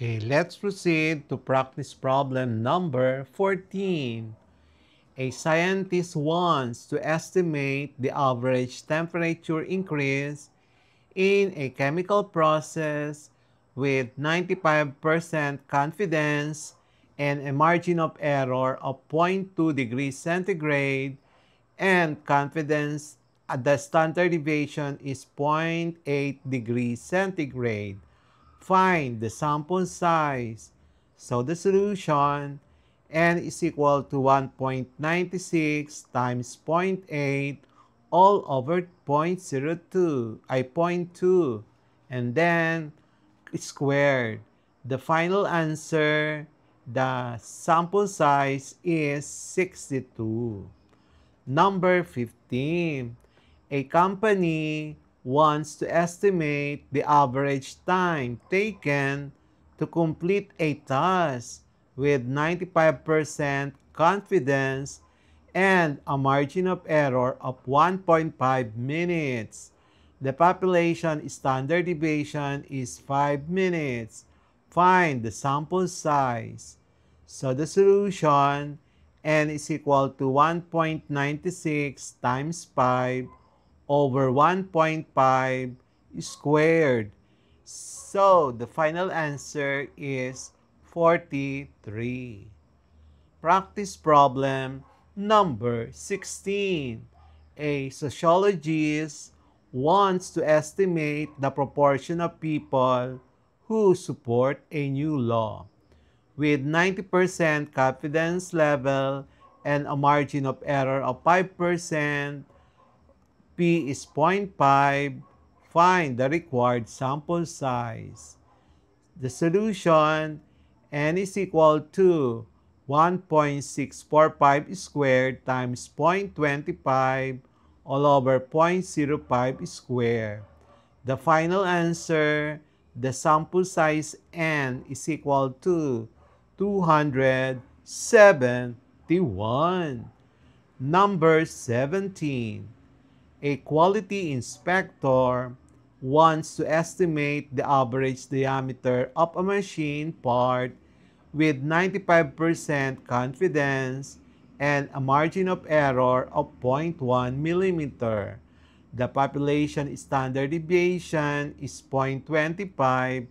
Okay, let's proceed to practice problem number 14. A scientist wants to estimate the average temperature increase in a chemical process with 95% confidence and a margin of error of 0.2 degrees centigrade and confidence at the standard deviation is 0.8 degrees centigrade. Find the sample size. So the solution, n is equal to 1.96 times 0.8 all over 0.02, zero point 2, and then squared. The final answer, the sample size is 62. Number 15. A company wants to estimate the average time taken to complete a task with 95% confidence and a margin of error of 1.5 minutes. The population standard deviation is 5 minutes. Find the sample size. So the solution, n is equal to 1.96 times 5 over 1.5 squared. So the final answer is 43. Practice problem number 16. A sociologist wants to estimate the proportion of people who support a new law. With 90% confidence level and a margin of error of 5%, P is 0.5, find the required sample size. The solution, n is equal to 1.645 squared times 0.25 all over 0.05 squared. The final answer, the sample size n is equal to 271. Number 17. A quality inspector wants to estimate the average diameter of a machine part with 95% confidence and a margin of error of 0.1 millimeter. The population standard deviation is 0.25.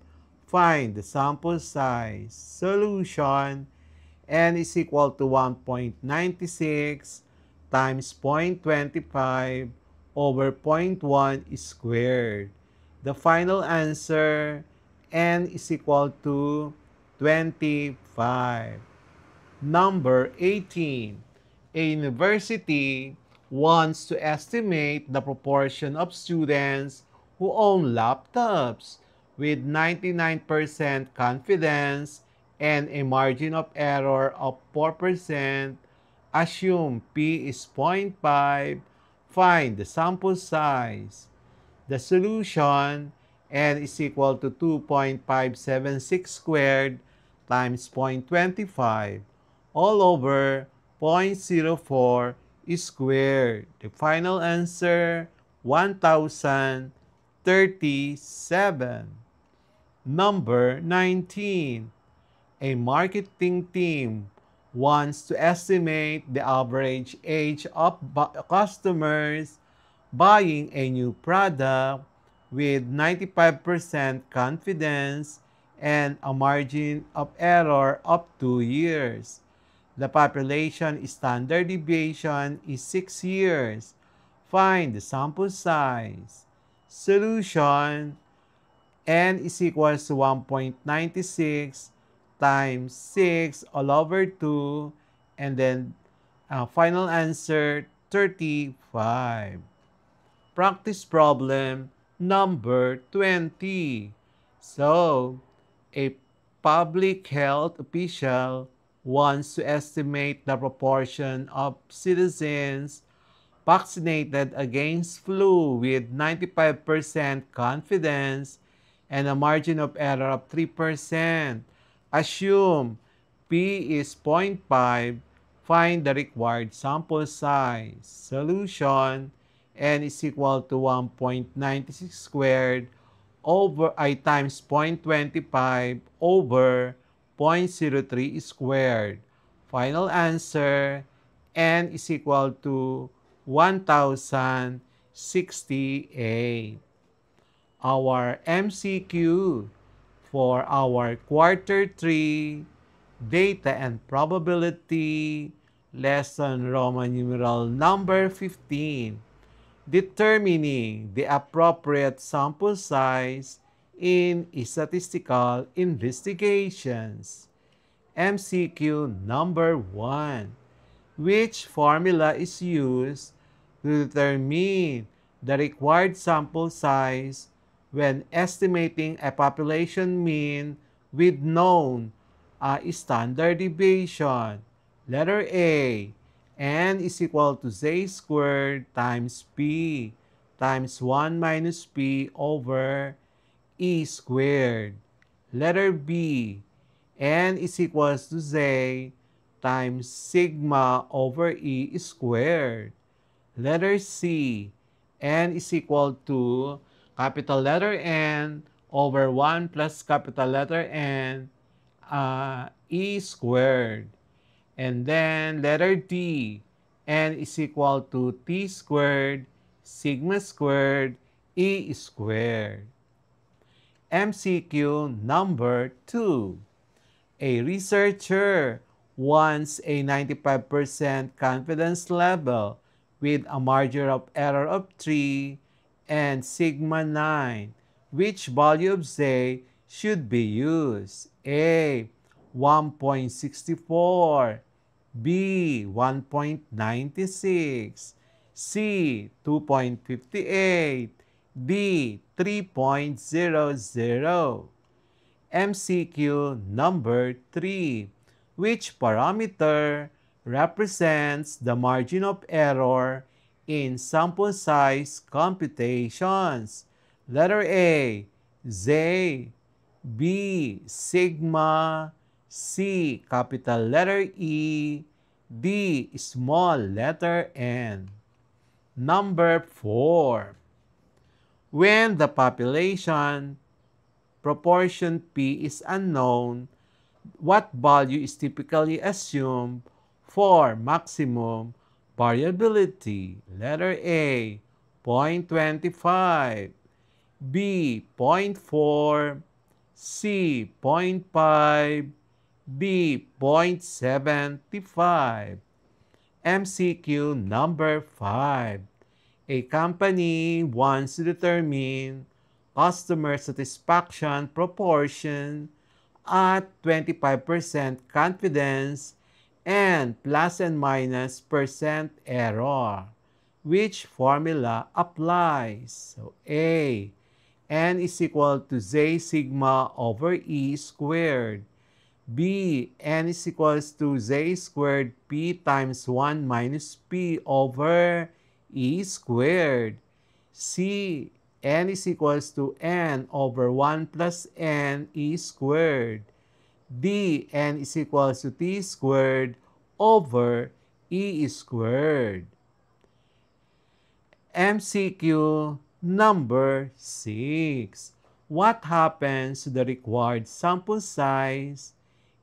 Find the sample size. Solution, n is equal to 1.96 times 0.25 over 0.1 squared. The final answer, n is equal to 25. Number 18. A university wants to estimate the proportion of students who own laptops with 99% confidence and a margin of error of 4%. Assume P is 0.5. Find the sample size. The solution, n is equal to 2.576 squared times 0.25 all over 0.04 squared. The final answer, 1,037. Number 19. A marketing team wants to estimate the average age of customers buying a new product with 95% confidence and a margin of error of 2 years. The population standard deviation is 6 years. Find the sample size. Solution, n is equals to 1.96 times 6 all over 2, and then final answer, 35. Practice problem number 20. So, a public health official wants to estimate the proportion of citizens vaccinated against flu with 95% confidence and a margin of error of 3%. Assume P is 0.5. Find the required sample size. Solution, n is equal to 1.96 squared over I times 0.25 over 0.03 squared. Final answer, n is equal to 1,068. Our MCQ for our quarter 3 data and probability lesson Roman numeral number 15, determining the appropriate sample size in statistical investigations. MCQ number 1. Which formula is used to determine the required sample size when estimating a population mean with known standard deviation? Letter A, n is equal to z squared times p times 1 minus p over e squared. Letter B, n is equals to z times sigma over e squared. Letter C, n is equal to capital letter N over 1 plus capital letter N e squared. And then letter D, n is equal to t squared sigma squared e squared. MCQ number 2. A researcher wants a 95% confidence level with a margin of error of 3 and sigma 9. Which value of Z should be used? A. 1.64, B. 1.96, C. 2.58, D. 3.00. MCQ number 3. Which parameter represents the margin of error in sample size computations? Letter A, Z, B, sigma, C, capital letter E, D, small letter N. Number 4. When the population proportion P is unknown, what value is typically assumed for maximum variability? Letter A, 0.25, B, 0.4, C, 0.5, D, 0.75. MCQ number 5. A company wants to determine customer satisfaction proportion at 25% confidence and plus and minus percent error. Which formula applies? So A, n is equal to z sigma over e squared. B, n is equals to z squared p times 1 minus p over e squared. C, n is equals to n over 1 plus n e squared. D, n is equals to t squared over e squared. MCQ number 6. What happens to the required sample size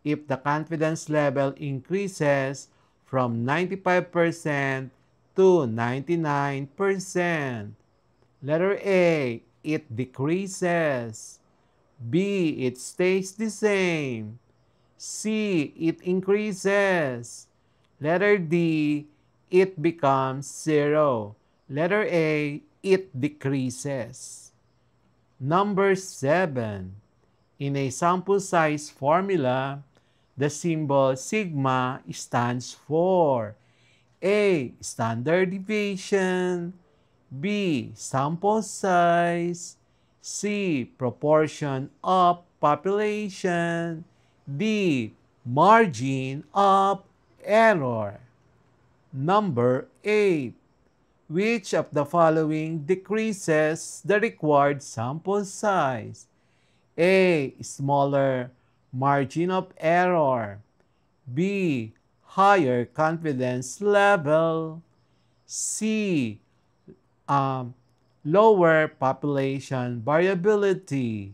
if the confidence level increases from 95% to 99%? Letter A, it decreases. B, it stays the same. C, it increases. Letter D, it becomes 0. Letter A, it decreases. Number 7. In a sample size formula, the symbol sigma stands for A, standard deviation, B, sample size, C, proportion of population, D, margin of error. Number 8. Which of the following decreases the required sample size? A, smaller margin of error. B, higher confidence level. C, lower population variability.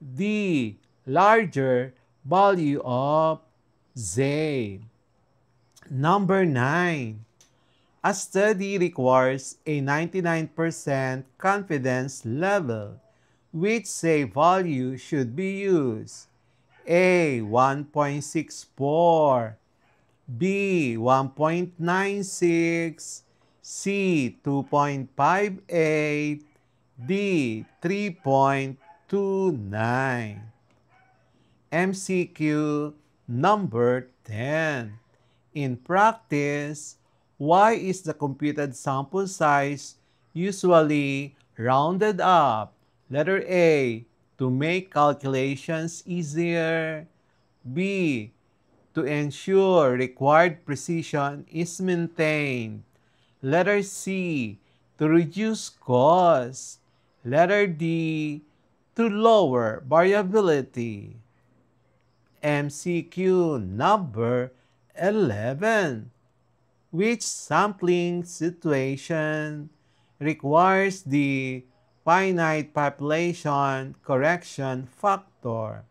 D. Larger value of Z. Number 9. A study requires a 99% confidence level. Which say value should be used? A. 1.64, B. 1.96, C. 2.58, D. 3.29. MCQ number 10. In practice, why is the computed sample size usually rounded up? Letter A, to make calculations easier. B, to ensure required precision is maintained. Letter C, to reduce costs. Letter D, to lower variability. MCQ number 11. Which sampling situation requires the finite population correction factor?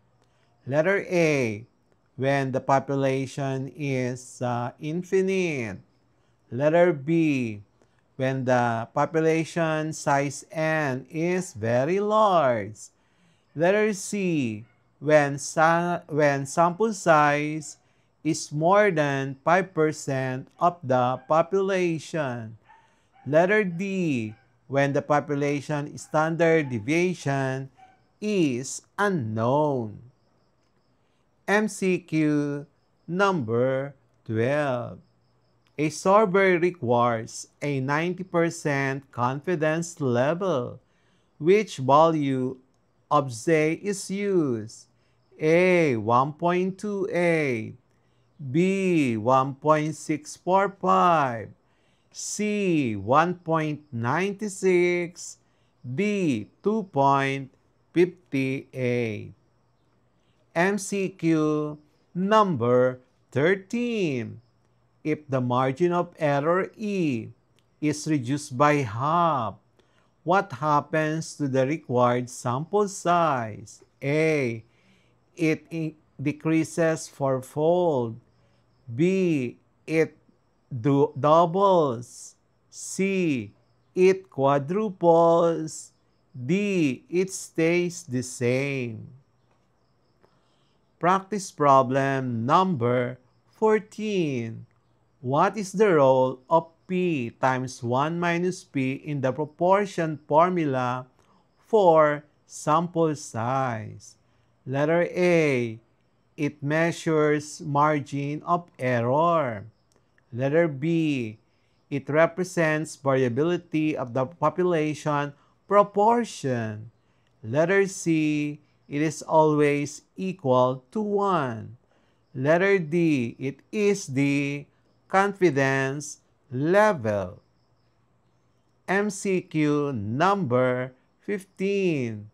Letter A, when the population is infinite. Letter B, when the population size n is very large. Letter C, when sample size is more than 5% of the population. Letter D, when the population standard deviation is unknown. MCQ number 12. A survey requires a 90% confidence level. Which value of Z is used? A. 1.28, B. 1.645, C. 1.96, D. 2.58. MCQ number 13. If the margin of error E is reduced by half, what happens to the required sample size? A. It decreases fourfold. B. It doubles. C. It quadruples. D. It stays the same. Practice problem number 14. What is the role of P times 1 minus P in the proportion formula for sample size? Letter A, it measures margin of error. Letter B, it represents variability of the population proportion. Letter C, it is always equal to 1. Letter D, it is the confidence level. MCQ number 15.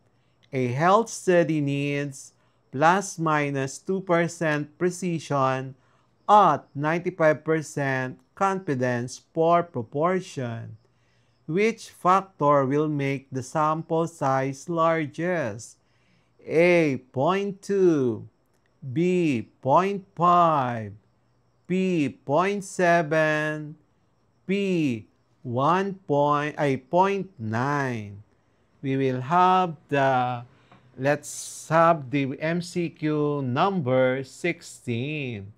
A health study needs plus minus 2% precision at 95% confidence for proportion. Which factor will make the sample size largest? A. 0.2, B. 0.5, B. 0.7, B. 0.9. We will have let's have the MCQ number 16.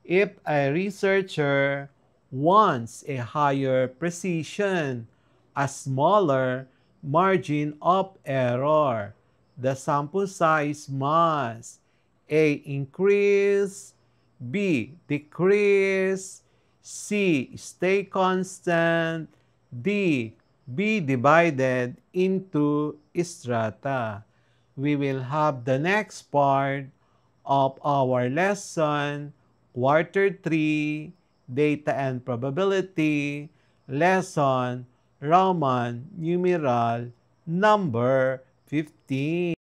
If a researcher wants a higher precision, a smaller margin of error, the sample size must A. Increase, B. Decrease, C. Stay constant, D. Be divided into strata. We will have the next part of our lesson, Quarter 3, Data and Probability, Lesson Roman numeral number 15.